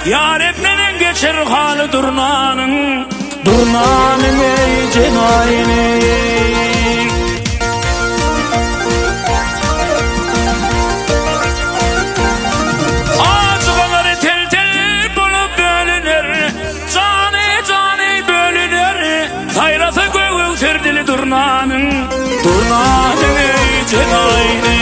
Yareplerin geçer halı durnanın, durnanın ey cenayini. Ağzıları tel tel bulup bölünür, canı canı bölünür. Hayratı göğültür dili durnanın, durnanın ey cenayini.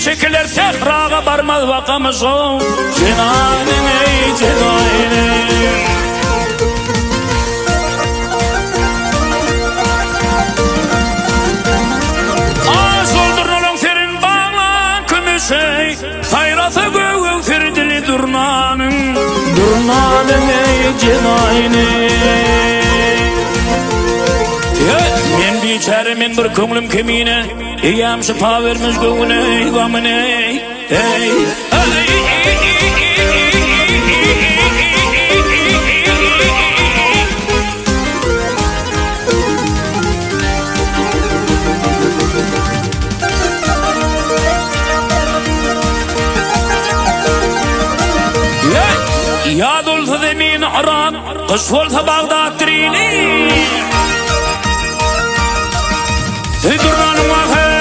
Çekiler sehrağa barmaz vakamız o cenayın ey cenayın. Ağız oldurun serin bağlan kümüsey, hayratı göğül dili durnanın, durnanın ey cenayın. Men biçerimin bir köngülüm kemine, iyam şifa vermiş göğüne gamine. Ey ya dulsa demin aran kış olsa Bağdat dirini. Ey durnanın vahey,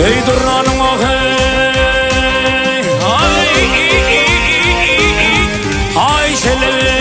ey durnanın vahey, ay şelele.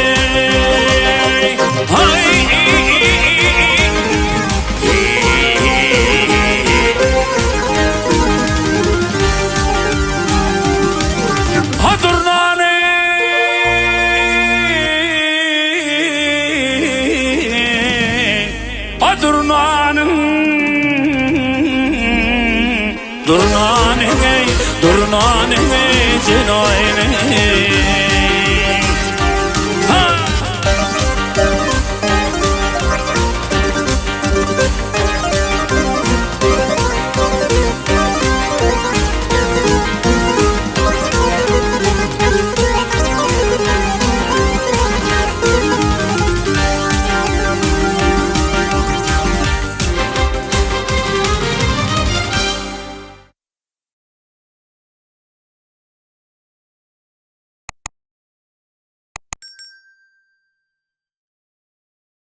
Durnanın ey cenayın.